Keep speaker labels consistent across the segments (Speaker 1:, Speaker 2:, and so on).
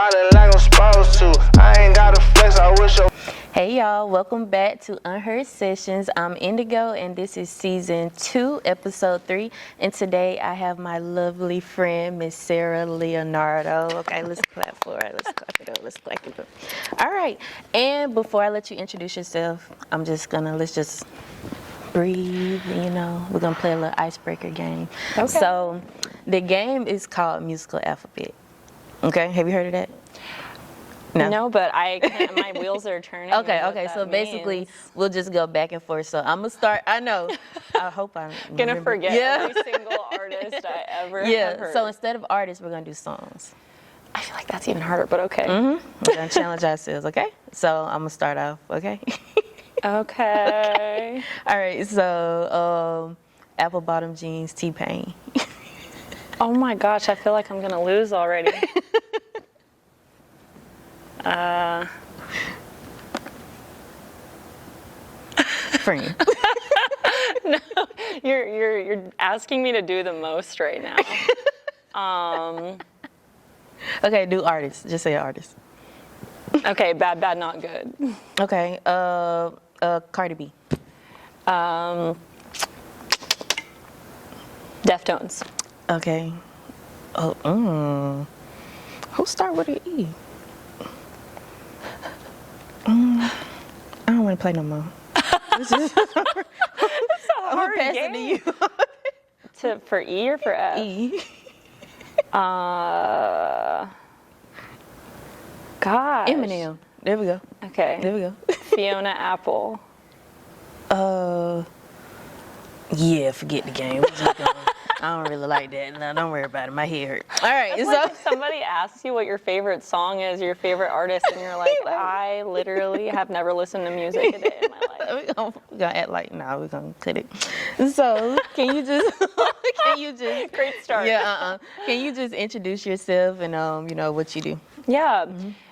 Speaker 1: body like I'm supposed to. I ain't got a flex, I wish I...
Speaker 2: Hey y'all, welcome back to Unheard Sessions. I'm Indigo and this is season 2, episode 3. And today I have my lovely friend, Miss Sarah Leonardo. Okay, let's clap for her. Let's clap it up. Let's clap it up. All right. And before I let you introduce yourself, let's just breathe, we're gonna play a little icebreaker game. Okay. So the game is called Musical Alphabet. Okay, have you heard of that?
Speaker 3: No, but my wheels are turning.
Speaker 2: Okay. So basically, we'll just go back and forth. So I'm gonna start. I know. I hope I'm
Speaker 3: gonna forget every single artist I ever have heard.
Speaker 2: So instead of artists, we're gonna do songs.
Speaker 3: I feel like that's even harder, but okay.
Speaker 2: We're gonna challenge ourselves. Okay. So I'm gonna start off. Okay.
Speaker 3: Okay.
Speaker 2: All right. So apple bottom jeans, T-Pain.
Speaker 3: Oh my gosh, I feel like I'm gonna lose already.
Speaker 2: Friend.
Speaker 3: No, you're asking me to do the most right now.
Speaker 2: Okay, do artists. Just say artist.
Speaker 3: Okay, bad, not good.
Speaker 2: Okay, Cardi B.
Speaker 3: Deftones.
Speaker 2: Okay. Who start with an E? I don't want to play no more.
Speaker 3: It's a hard
Speaker 2: pass
Speaker 3: game.
Speaker 2: it to you.
Speaker 3: For E or for F?
Speaker 2: E.
Speaker 3: Gosh.
Speaker 2: Eminem. There we go.
Speaker 3: Okay.
Speaker 2: There we go.
Speaker 3: Fiona Apple.
Speaker 2: Yeah, forget the game. We're just going. I don't really like that. No, don't worry about it. My head hurt. All right.
Speaker 3: That's like if somebody asks you what your favorite song is, your favorite artist, and you're like, I literally have never listened to music a day in my life.
Speaker 2: We're gonna act like, we're gonna cut it. So, can you just
Speaker 3: Great start.
Speaker 2: Yeah, Can you just introduce yourself and what you do?
Speaker 3: Yeah.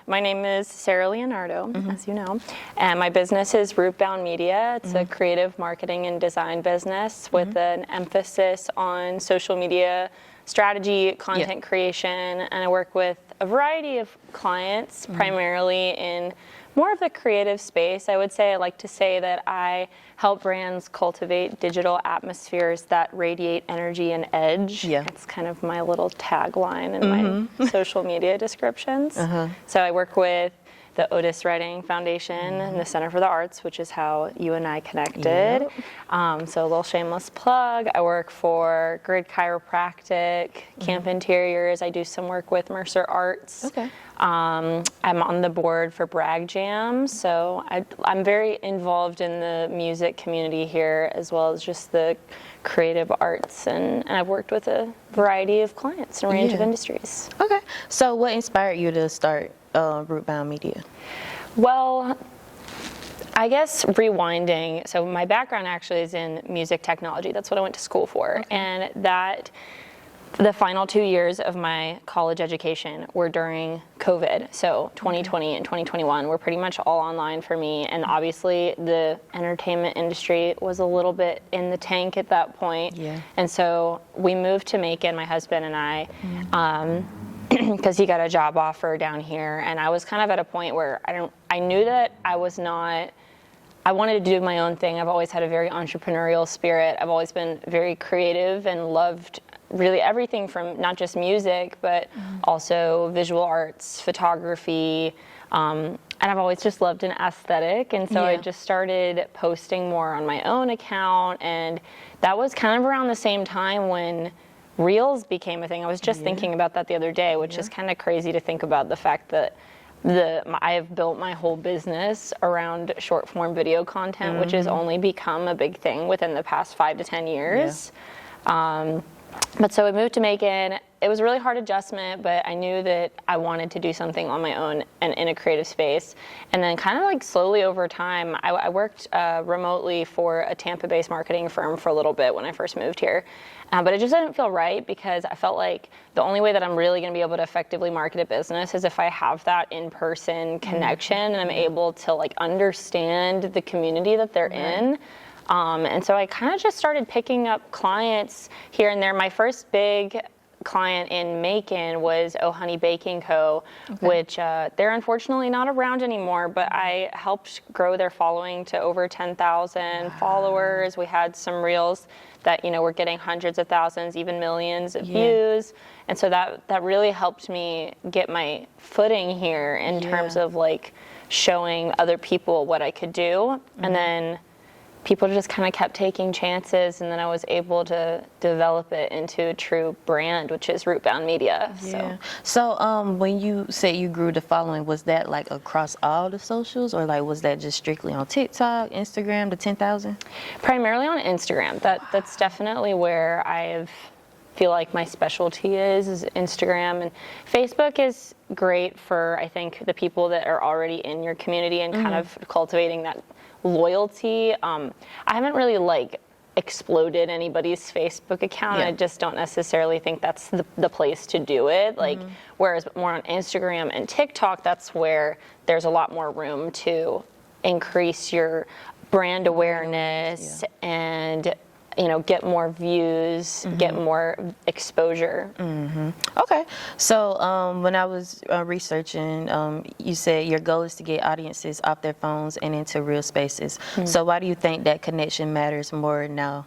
Speaker 3: My name is Sarah Leonardo, as you know, and my business is Rootbound Media. It's a creative marketing and design business with an emphasis on social media strategy, content creation, and I work with a variety of clients, primarily in more of the creative space. I would say I like to say that I help brands cultivate digital atmospheres that radiate energy and edge. Yeah. It's kind of my little tagline in my social media descriptions. So I work with the Otis Redding Foundation and the Center for the Arts, which is how you and I connected. So a little shameless plug. I work for Grid Chiropractic, Camp Interiors. I do some work with Mercer Arts. Okay. I'm on the board for Bragg Jam, so I'm very involved in the music community here, as well as just the creative arts, and I've worked with a variety of clients in a range of industries.
Speaker 2: Okay. So what inspired you to start Rootbound Media?
Speaker 3: Well, I guess rewinding, so my background actually is in music technology. That's what I went to school for, and the final 2 years of my college education were during COVID. So 2020 and 2021 were pretty much all online for me. And obviously the entertainment industry was a little bit in the tank at that point. Yeah. And so we moved to Macon, my husband and I, because he got a job offer down here. And I was kind of at a point where I knew that I wanted to do my own thing. I've always had a very entrepreneurial spirit. I've always been very creative and loved really everything from not just music, but also visual arts, photography, and I've always just loved an aesthetic. And so I just started posting more on my own account, and that was kind of around the same time when Reels became a thing. I was just thinking about that the other day, which is kind of crazy to think about the fact that I have built my whole business around short form video content, which has only become a big thing within the past 5 to 10 years. But so I moved to Macon. It was a really hard adjustment, but I knew that I wanted to do something on my own and in a creative space. And then kind of like slowly over time, I worked remotely for a Tampa-based marketing firm for a little bit when I first moved here. But it just didn't feel right because I felt like the only way that I'm really going to be able to effectively market a business is if I have that in-person connection and I'm able to like understand the community that they're in. And so I kind of just started picking up clients here and there. My first big client in Macon was Oh Honey Baking Co., which they're unfortunately not around anymore, but I helped grow their following to over 10,000 followers. We had some reels that, you know, were getting hundreds of thousands, even millions of views. And so that really helped me get my footing here in terms of like showing other people what I could do. And then people just kind of kept taking chances, and then I was able to develop it into a true brand, which is Rootbound Media.
Speaker 2: So when you said you grew the following, was that like across all the socials, or like was that just strictly on TikTok, Instagram, the 10,000?
Speaker 3: Primarily on Instagram. That's definitely where feel like my specialty is Instagram. And Facebook is great for, I think, the people that are already in your community and kind of cultivating that loyalty. I haven't really like exploded anybody's Facebook account. I just don't necessarily think that's the place to do it. Like, whereas more on Instagram and TikTok, that's where there's a lot more room to increase your brand awareness and, you know, get more views, get more exposure.
Speaker 2: Okay. So when I was researching, you said your goal is to get audiences off their phones and into real spaces. So why do you think that connection matters more now,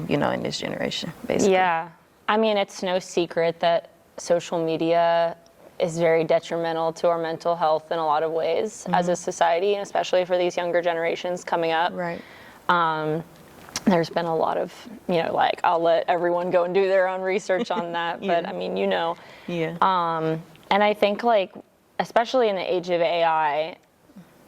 Speaker 2: you know, in this generation, basically?
Speaker 3: Yeah. I mean, it's no secret that social media is very detrimental to our mental health in a lot of ways as a society, and especially for these younger generations coming up.
Speaker 2: Right.
Speaker 3: There's been a lot of, you know, like, I'll let everyone go and do their own research on that. But I mean, you know. And I think, like, especially in the age of AI,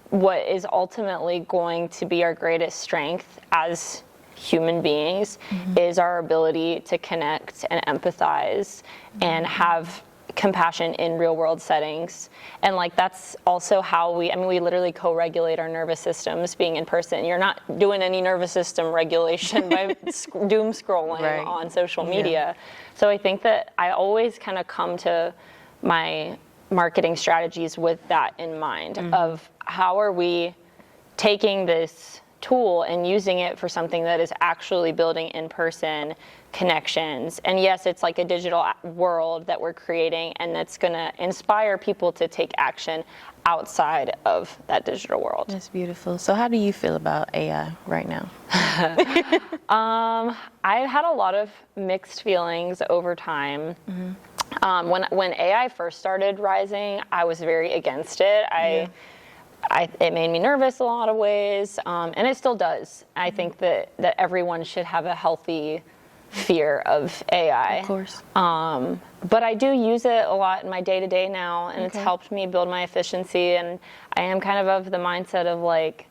Speaker 3: what is ultimately going to be our greatest strength as human beings is our ability to connect and empathize and have compassion in real world settings. And like, that's also how we literally co-regulate our nervous systems being in person. You're not doing any nervous system regulation by doom scrolling on social media. So I think that I always kind of come to my marketing strategies with that in mind of how are we taking this tool and using it for something that is actually building in-person connections. And yes, it's like a digital world that we're creating, and that's going to inspire people to take action outside of that digital world.
Speaker 2: That's beautiful. So how do you feel about AI right now?
Speaker 3: I've had a lot of mixed feelings over time. When AI first started rising, I was very against it. It made me nervous a lot of ways, and it still does. I think that everyone should have a healthy fear of AI.
Speaker 2: Of course.
Speaker 3: But I do use it a lot in my day-to-day now, and it's helped me build my efficiency. And I am kind of the mindset of, like,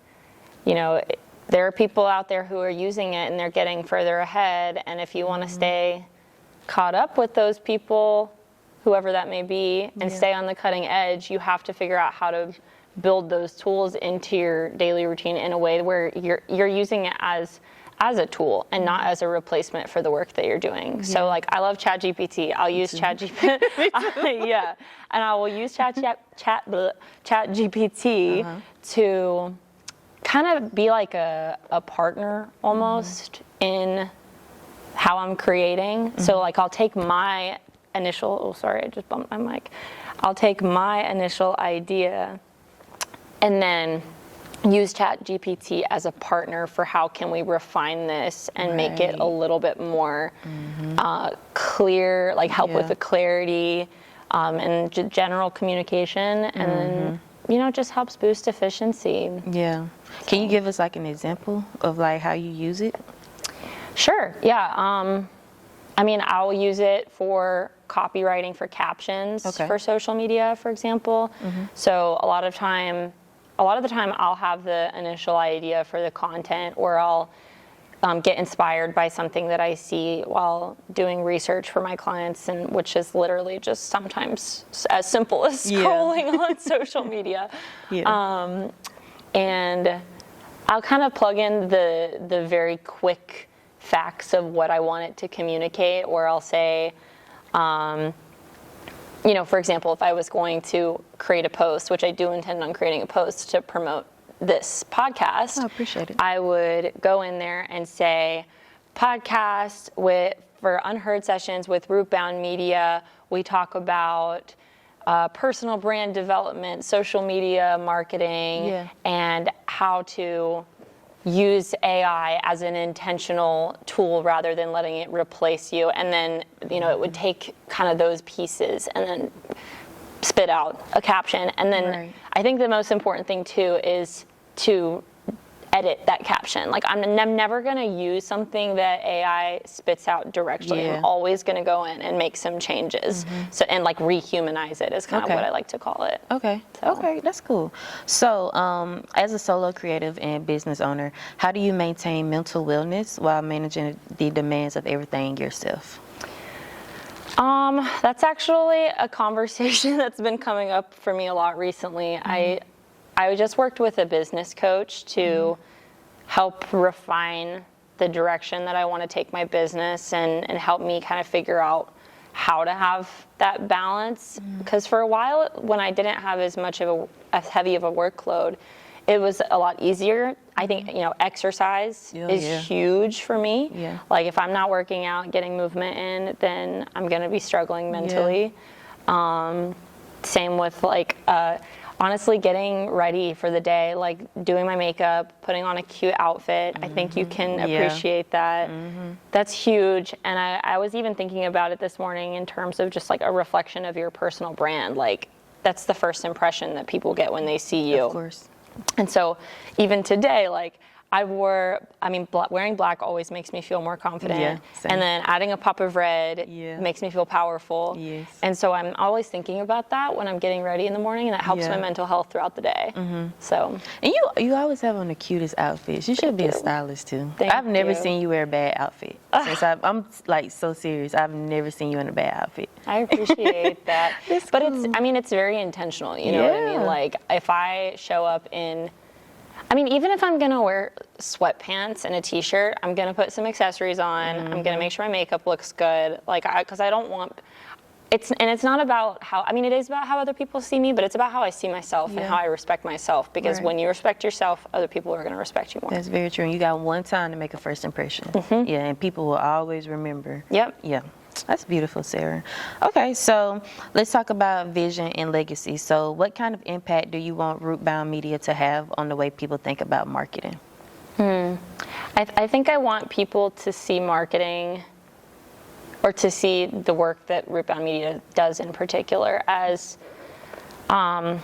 Speaker 3: you know, there are people out there who are using it and they're getting further ahead. And if you want to stay caught up with those people, whoever that may be, and stay on the cutting edge, you have to figure out how to build those tools into your daily routine in a way where you're using it as a tool and not as a replacement for the work that you're doing. So, like, I love ChatGPT. I'll use ChatGPT. And I will use ChatGPT to kind of be like a partner almost in how I'm creating. So, like, I'll take my initial, I just bumped my mic. I'll take my initial idea and then use ChatGPT as a partner for how can we refine this and make it a little bit more clear, like help with the clarity and general communication, and then, you know, just helps boost efficiency.
Speaker 2: Yeah. So. Can you give us like an example of like how you use it?
Speaker 3: Sure. Yeah. I mean, I'll use it for copywriting for captions for social media, for example. So a lot of the time I'll have the initial idea for the content, or I'll get inspired by something that I see while doing research for my clients, and which is literally just sometimes as simple as scrolling on social media. And I'll kind of plug in the very quick facts of what I want it to communicate, or I'll say, you know, for example, if I was going to create a post, which I do intend on creating a post to promote this podcast,
Speaker 2: I appreciate it.
Speaker 3: I would go in there and say, podcast for Unheard Sessions with Rootbound Media. We talk about personal brand development, social media marketing, and how to use AI as an intentional tool rather than letting it replace you. And then, it would take kind of those pieces and then spit out a caption. And then I think the most important thing too is to edit that caption. Like I'm never going to use something that AI spits out directly. I'm always going to go in and make some changes. So and like rehumanize it is kind of what I like to call it.
Speaker 2: Okay. That's cool. So as a solo creative and business owner, how do you maintain mental wellness while managing the demands of everything yourself?
Speaker 3: That's actually a conversation that's been coming up for me a lot recently. I just worked with a business coach to help refine the direction that I want to take my business and help me kind of figure out how to have that balance. Because for a while, when I didn't have as heavy of a workload, it was a lot easier. I think, exercise is huge for me. Like if I'm not working out, getting movement in, then I'm going to be struggling mentally. Same with honestly, getting ready for the day, like doing my makeup, putting on a cute outfit. I think you can appreciate that. That's huge. And I was even thinking about it this morning in terms of just like a reflection of your personal brand. Like that's the first impression that people get when they see you.
Speaker 2: Of course.
Speaker 3: And so even today, like wearing black always makes me feel more confident. And then adding a pop of red makes me feel powerful. And so I'm always thinking about that when I'm getting ready in the morning, and that helps my mental health throughout the day. So.
Speaker 2: And you always have on the cutest outfits. You should be a stylist too. I've never seen you wear a bad outfit. I'm like so serious. I've never seen you in a bad outfit.
Speaker 3: I appreciate that. But
Speaker 2: cool.
Speaker 3: it's very intentional. You know what I mean? Like if I show up even if I'm going to wear sweatpants and a t-shirt, I'm going to put some accessories on. I'm going to make sure my makeup looks good. Because I don't want, it's not about how, it is about how other people see me, but it's about how I see myself and how I respect myself. Because when you respect yourself, other people are going to respect you more.
Speaker 2: That's very true. And you got one time to make a first impression. And people will always remember. Yeah. That's beautiful, Sarah. Okay, so let's talk about vision and legacy. So what kind of impact do you want Rootbound Media to have on the way people think about marketing?
Speaker 3: I think I want people to see marketing, or to see the work that Rootbound Media does in particular, as that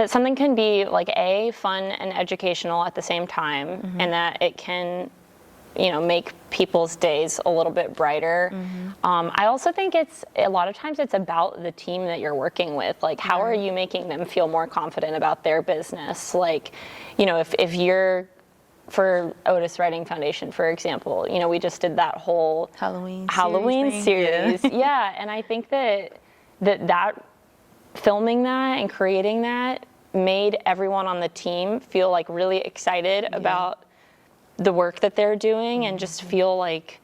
Speaker 3: something can be like fun and educational at the same time, and that it can make people's days a little bit brighter. I also think a lot of times it's about the team that you're working with. Like, how are you making them feel more confident about their business? Like, if you're, for Otis Writing Foundation, for example, we just did that whole
Speaker 2: Halloween
Speaker 3: series. And I think that filming that and creating that made everyone on the team feel like really excited about the work that they're doing and just feel like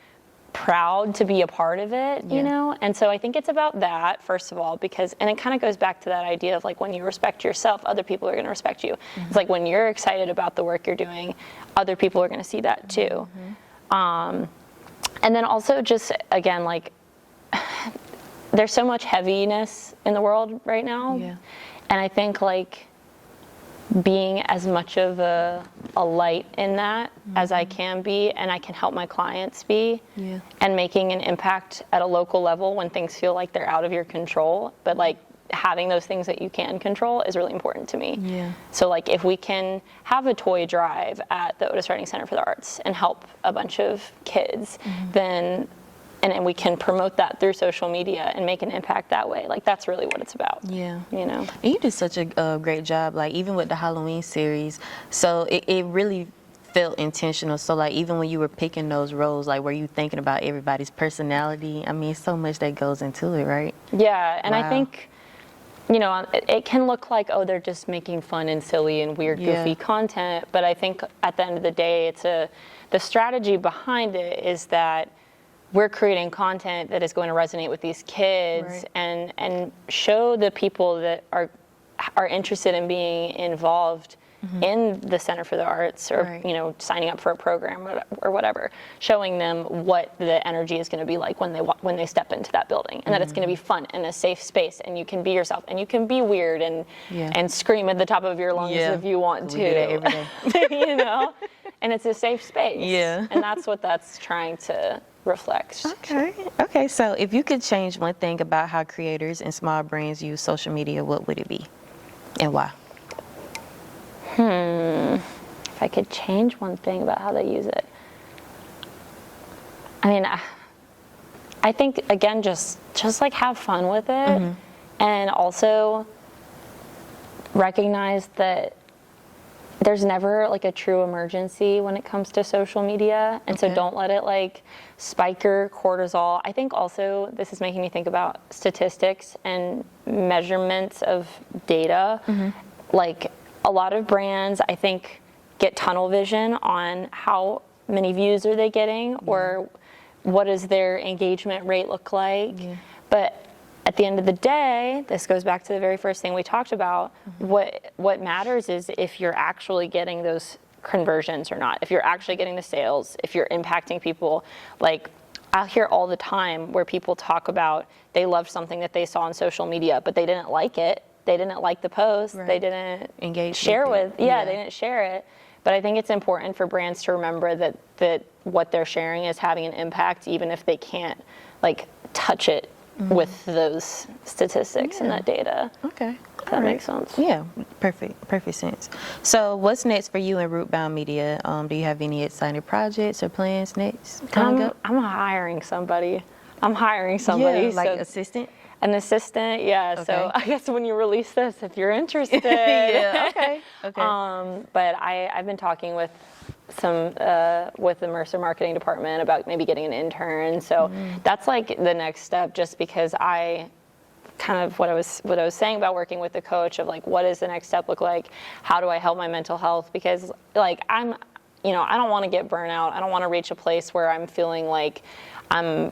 Speaker 3: proud to be a part of it, And so I think it's about that, first of all, and it kind of goes back to that idea of like when you respect yourself, other people are going to respect you. It's like when you're excited about the work you're doing, other people are going to see that too. And then also just, again, like there's so much heaviness in the world right now. And I think like being as much of a light in that as I can be, and I can help my clients be, and making an impact at a local level when things feel like they're out of your control, but like having those things that you can control is really important to me. So like if we can have a toy drive at the Otis Writing Center for the Arts and help a bunch of kids, then and we can promote that through social media and make an impact that way. Like that's really what it's about.
Speaker 2: And you did such a great job, like even with the Halloween series. So it really felt intentional. So like even when you were picking those roles, like were you thinking about everybody's personality? So much that goes into it, right?
Speaker 3: And I think, it can look like, they're just making fun and silly and weird, goofy content. But I think at the end of the day, the strategy behind it is that we're creating content that is going to resonate with these kids and show the people that are interested in being involved in the Center for the Arts, or
Speaker 2: Right.
Speaker 3: you know, signing up for a program or whatever, showing them what the energy is going to be like when they step into that building, and that it's going to be fun and a safe space, and you can be yourself, and you can be weird and scream at the top of your lungs if you want to.
Speaker 2: We do that every day.
Speaker 3: You know, and it's a safe space.
Speaker 2: Yeah.
Speaker 3: And that's what that's trying to reflect.
Speaker 2: Okay, so if you could change one thing about how creators and small brands use social media, what would it be and why?
Speaker 3: If I could change one thing about how they use it, I mean, I think again, just like have fun with it, and also recognize that there's never like a true emergency when it comes to social media, and so don't let it like spike your cortisol. I think also this is making me think about statistics and measurements of data. Like a lot of brands, I think, get tunnel vision on how many views are they getting, or what does their engagement rate look like. But at the end of the day, this goes back to the very first thing we talked about. What matters is if you're actually getting those conversions or not, if you're actually getting the sales, if you're impacting people. Like, I'll hear all the time where people talk about they loved something that they saw on social media, but they didn't like it. They didn't like the post. They didn't
Speaker 2: engage
Speaker 3: share
Speaker 2: with
Speaker 3: they didn't share it. But I think it's important for brands to remember that what they're sharing is having an impact, even if they can't like touch it with those statistics and that data.
Speaker 2: Okay.
Speaker 3: If that makes sense.
Speaker 2: Yeah, perfect sense. So what's next for you in Rootbound Media? Do you have any exciting projects or plans next coming up?
Speaker 3: I'm hiring somebody.
Speaker 2: Yeah, like assistant?
Speaker 3: An assistant, yeah.
Speaker 2: Okay.
Speaker 3: So I guess when you release this, if you're interested.
Speaker 2: Yeah, okay.
Speaker 3: But I've been talking with with the Mercer marketing department about maybe getting an intern. So that's like the next step, just because I kind of what I was saying about working with the coach of like, what does the next step look like? How do I help my mental health? Because like I don't want to get burnout. I don't want to reach a place where I'm feeling like I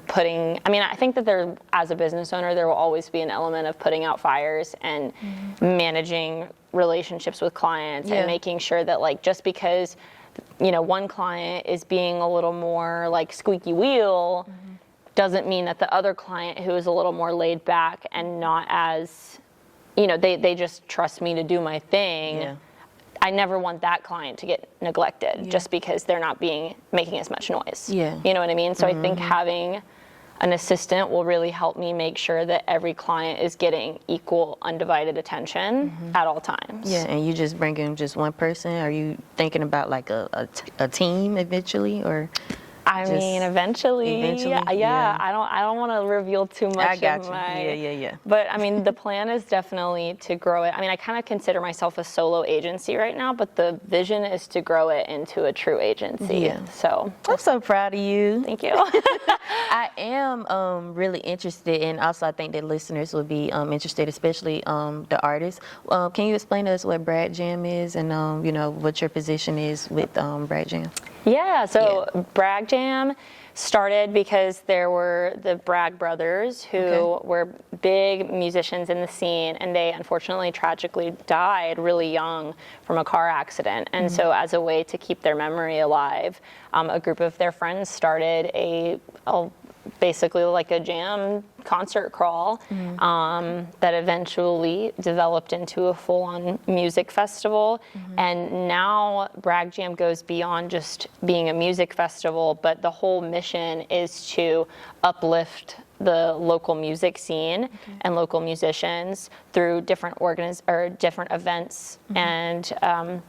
Speaker 3: think that as a business owner, there will always be an element of putting out fires and managing relationships with clients and making sure that like, just because, one client is being a little more like squeaky wheel doesn't mean that the other client who is a little more laid back and not as, they just trust me to do my thing. Yeah. I never want that client to get neglected just because they're not making as much noise. Yeah. You know what I mean? So I think having an assistant will really help me make sure that every client is getting equal, undivided attention at all times. Yeah,
Speaker 2: and you just bring in just one person? Are you thinking about like a team eventually, or?
Speaker 3: I mean, eventually. Yeah. I don't want to reveal too much.
Speaker 2: I got you.
Speaker 3: My,
Speaker 2: yeah.
Speaker 3: But I mean, the plan is definitely to grow it. I mean, I kind of consider myself a solo agency right now, but the vision is to grow it into a true agency. Yeah. So
Speaker 2: I'm so proud of you.
Speaker 3: Thank you.
Speaker 2: I am really interested, and also I think that listeners would be interested, especially the artists. Can you explain to us what Bragg Jam is, and what your position is with Bragg Jam?
Speaker 3: Yeah, so Bragg Jam started because there were the Bragg brothers who were big musicians in the scene, and they unfortunately tragically died really young from a car accident. And so as a way to keep their memory alive, a group of their friends started basically like a jam concert crawl that eventually developed into a full-on music festival. And now Bragg Jam goes beyond just being a music festival, but the whole mission is to uplift the local music scene and local musicians through different different events and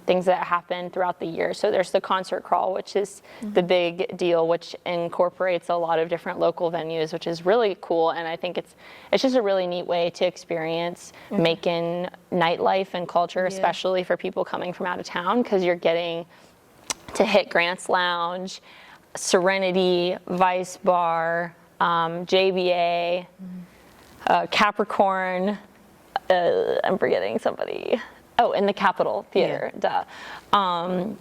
Speaker 3: things that happen throughout the year. So there's the concert crawl, which is the big deal, which incorporates a lot of different local venues, which is really cool. And I think it's just a really neat way to experience Macon nightlife and culture, especially for people coming from out of town, because you're getting to hit Grant's Lounge, Serenity, Vice Bar, JBA, Capricorn, I'm forgetting somebody. Oh, in the Capitol Theater, duh.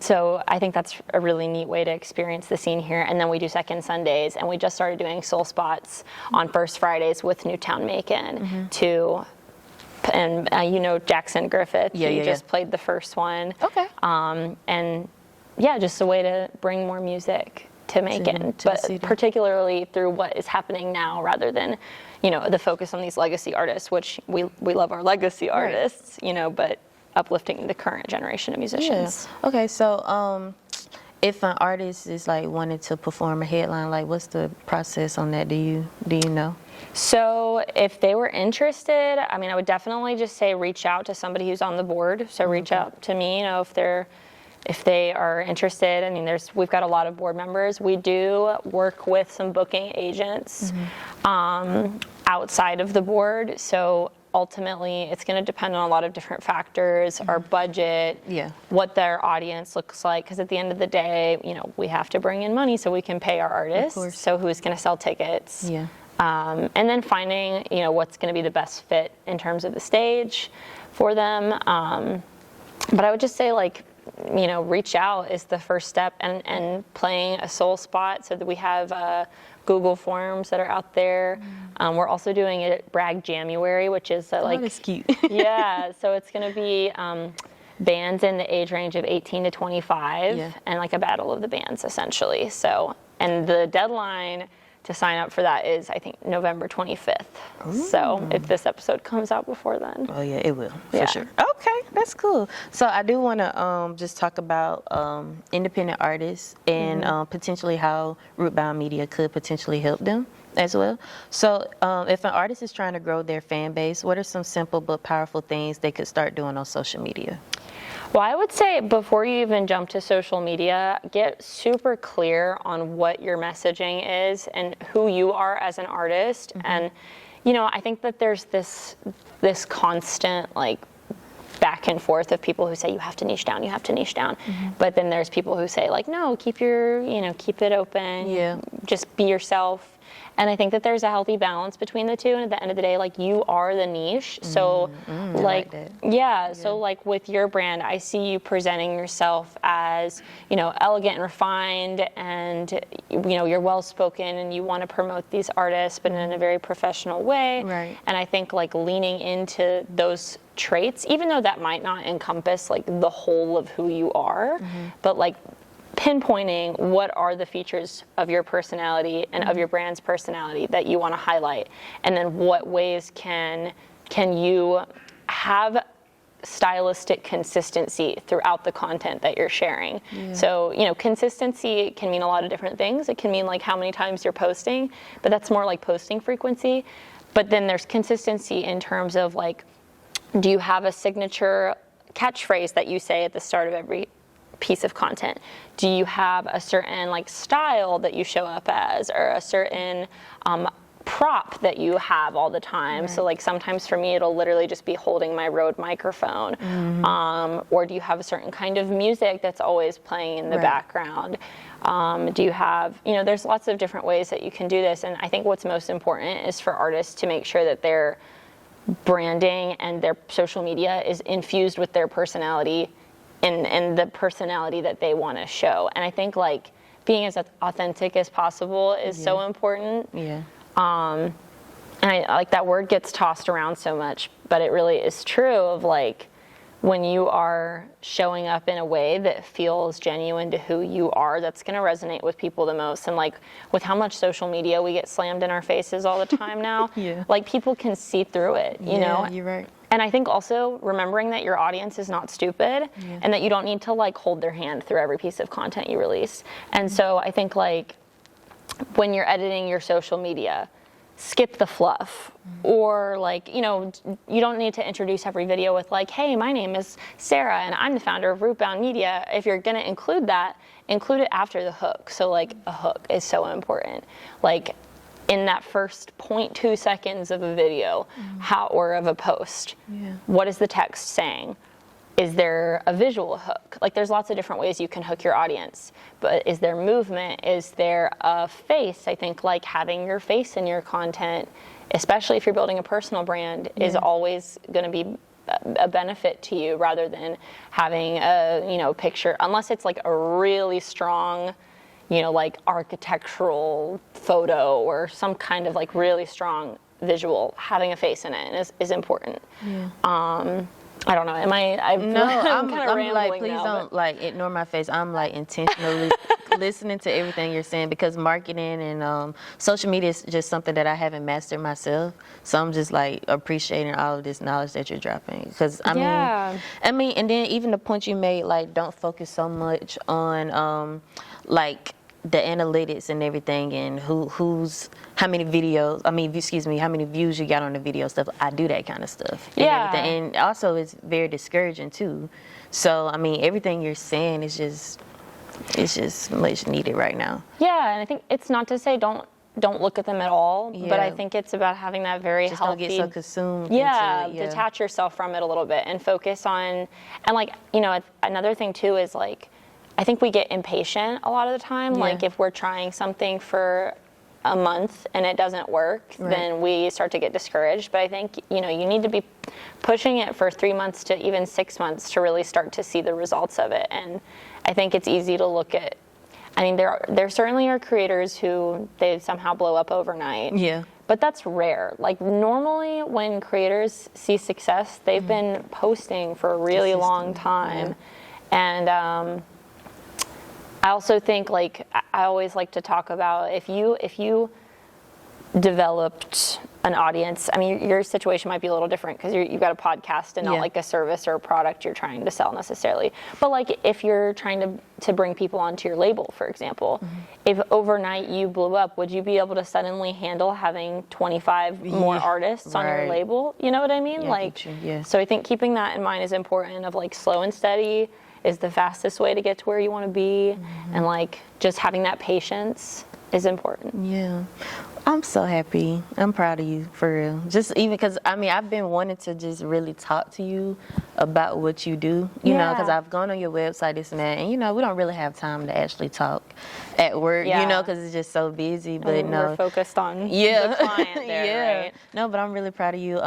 Speaker 3: So I think that's a really neat way to experience the scene here. And then we do second Sundays, and we just started doing Soul Spots on first Fridays with Newtown Macon to and you know Jackson Griffith.
Speaker 2: Yeah,
Speaker 3: he
Speaker 2: yeah,
Speaker 3: just
Speaker 2: yeah.
Speaker 3: played the first one.
Speaker 2: Okay.
Speaker 3: And yeah, just a way to bring more music to Macon,
Speaker 2: to the
Speaker 3: but
Speaker 2: city.
Speaker 3: particularly through what is happening now, rather than, you know, the focus on these legacy artists, which we love our legacy artists, you know, but uplifting the current generation of musicians.
Speaker 2: Yeah. Okay, so if an artist is like wanting to perform a headline, like what's the process on that? Do you know?
Speaker 3: So if they were interested, I mean, I would definitely just say reach out to somebody who's on the board. So reach out to me, you know, if they are interested. I mean, we've got a lot of board members. We do work with some booking agents outside of the board. So ultimately, it's going to depend on a lot of different factors, our budget, what their audience looks like. Because at the end of the day, you know, we have to bring in money so we can pay our artists. So who's going to sell tickets?
Speaker 2: Yeah.
Speaker 3: And then finding, you know, what's going to be the best fit in terms of the stage for them. But I would just say, like, you know, reach out is the first step, and playing a soul spot, so that we have Google Forms that are out there. We're also doing it Bragg January, which is like,
Speaker 2: that's cute.
Speaker 3: yeah, so it's going to be bands in the age range of 18 to 25, and like a battle of the bands essentially. So, and the deadline to sign up for that is, I think, November 25th. So if this episode comes out before then.
Speaker 2: Oh yeah, it will, for sure. Okay, that's cool. So I do want to just talk about independent artists and potentially how Rootbound Media could potentially help them as well. So if an artist is trying to grow their fan base, what are some simple but powerful things they could start doing on social media?
Speaker 3: Well, I would say before you even jump to social media, get super clear on what your messaging is and who you are as an artist. And, you know, I think that there's this constant, like, back and forth of people who say you have to niche down, you have to niche down. But then there's people who say, like, no, keep it open. Just be yourself. And I think that there's a healthy balance between the two. And at the end of the day, like, you are the niche. So like so like with your brand, I see you presenting yourself as, you know, elegant and refined, and, you know, you're well-spoken and you want to promote these artists, but in a very professional way.
Speaker 2: Right.
Speaker 3: And I think, like, leaning into those traits, even though that might not encompass like the whole of who you are, but like pinpointing what are the features of your personality and of your brand's personality that you want to highlight, and then what ways can you have stylistic consistency throughout the content that you're sharing. So, you know, consistency can mean a lot of different things. It can mean like how many times you're posting, but that's more like posting frequency. But then there's consistency in terms of, like, do you have a signature catchphrase that you say at the start of every piece of content? Do you have a certain, like, style that you show up as, or a certain prop that you have all the time? So, like, sometimes for me it'll literally just be holding my Rode microphone. Or do you have a certain kind of music that's always playing in the background? Do you have, you know, there's lots of different ways that you can do this, and I think what's most important is for artists to make sure that their branding and their social media is infused with their personality and the personality that they want to show. And I think, like, being as authentic as possible is so important. And I like that word gets tossed around so much, but it really is true of, like, when you are showing up in a way that feels genuine to who you are, that's going to resonate with people the most. And, like, with how much social media we get slammed in our faces all the time now, like, people can see through it, you know?
Speaker 2: You're right.
Speaker 3: And I think also remembering that your audience is not stupid, and that you don't need to, like, hold their hand through every piece of content you release. And so I think, like, when you're editing your social media, skip the fluff, or, like, you know, you don't need to introduce every video with, like, hey, my name is Sarah and I'm the founder of Rootbound Media. If you're going to include that, include it after the hook. So, like, a hook is so important. Like, in that first 0.2 seconds of a video, or of a post, what is the text saying? Is there a visual hook? Like, there's lots of different ways you can hook your audience, but is there movement? Is there a face? I think, like, having your face in your content, especially if you're building a personal brand, is always going to be a benefit to you, rather than having a, you know, picture, unless it's like a really strong, you know, like, architectural photo or some kind of, like, really strong visual, having a face in it is important.
Speaker 2: Yeah.
Speaker 3: I don't know. Am I?
Speaker 2: No,
Speaker 3: I'm kind of
Speaker 2: I'm
Speaker 3: rambling
Speaker 2: like, please
Speaker 3: now,
Speaker 2: don't like ignore my face. I'm like intentionally listening to everything you're saying because marketing and social media is just something that I haven't mastered myself. So I'm just like appreciating all of this knowledge that you're dropping. Because I mean, and then even the point you made, like, don't focus so much on like the analytics and everything and how many videos, how many views you got on the video stuff. I do that kind of stuff. And everything. And also it's very discouraging too. So I mean, everything you're saying is just much needed right now.
Speaker 3: Yeah, and I think it's not to say don't look at them at all, but I think it's about having that very
Speaker 2: just
Speaker 3: healthy.
Speaker 2: Don't get so consumed.
Speaker 3: Yeah,
Speaker 2: into it,
Speaker 3: detach yourself from it a little bit and focus on, and like, you know, another thing too is like, I think we get impatient a lot of the time.
Speaker 2: Yeah.
Speaker 3: Like if we're trying something for a month and it doesn't work, then we start to get discouraged. But I think, you know, you need to be pushing it for 3 months to even 6 months to really start to see the results of it. And I think it's easy to look at, I mean, there certainly are creators who they somehow blow up overnight.
Speaker 2: Yeah.
Speaker 3: But that's rare. Like normally when creators see success, they've been posting for a really long time. Yeah. And I also think, like, I always like to talk about if you developed an audience. I mean, your situation might be a little different because you've got a podcast and not like a service or a product you're trying to sell necessarily. But like if you're trying to bring people onto your label, for example, if overnight you blew up, would you be able to suddenly handle having 25 more artists on your label? You know what I mean? So I think keeping that in mind is important, of like slow and steady is the fastest way to get to where you want to be, and like just having that patience is important.
Speaker 2: Yeah. I'm so happy. I'm proud of you, for real. Just even because, I mean, I've been wanting to just really talk to you about what you do, you know, because I've gone on your website, this and that, and, you know, we don't really have time to actually talk at work, you know, because it's just so busy. But
Speaker 3: we're focused on the client there, right?
Speaker 2: No, but I'm really proud of you.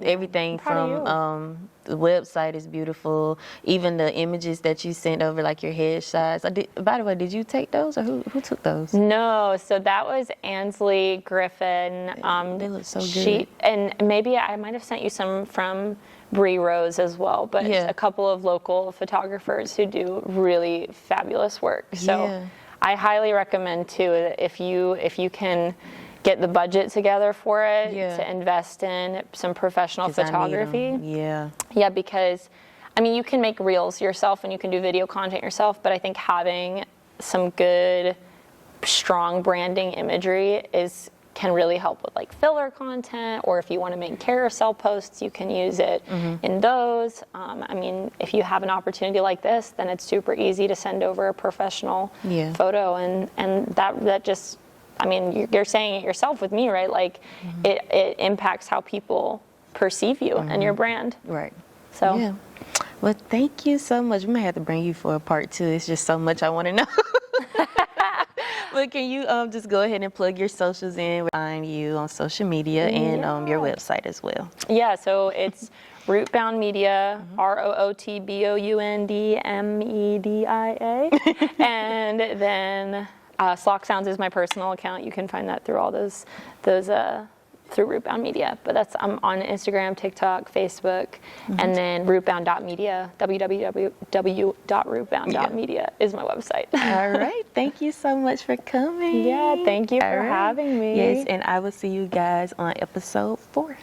Speaker 2: Everything from the website is beautiful. Even the images that you sent over, like your headshots. By the way, did you take those, or who took those?
Speaker 3: No, so that was Ansley Griffin.
Speaker 2: They look so good.
Speaker 3: And maybe I might have sent you some from Bree Rose as well, but a couple of local photographers who do really fabulous work. So I highly recommend too, if you can get the budget together for it, to invest in some professional photography. Yeah, because I mean, you can make reels yourself and you can do video content yourself, but I think having some good, strong branding imagery can really help with like filler content, or if you want to make carousel posts, you can use it in those. I mean, if you have an opportunity like this, then it's super easy to send over a professional photo, and that just, I mean, you're saying it yourself with me, right? Like it impacts how people perceive you and your brand.
Speaker 2: Right.
Speaker 3: So.
Speaker 2: Yeah. Well, thank you so much. We may have to bring you for a part 2. It's just so much I want to know. But can you just go ahead and plug your socials in? Find you on social media and your website as well. Yeah, so it's Rootbound Media, ROOTBOUNDMEDIA. And then Slock Sounds is my personal account. You can find that through all those through Rootbound Media. But I'm on Instagram, TikTok, Facebook, and then rootbound.media, www.rootbound.media is my website. All right. Thank you so much for coming.
Speaker 3: Yeah, thank you for having me.
Speaker 2: Yes, and I will see you guys on episode 4.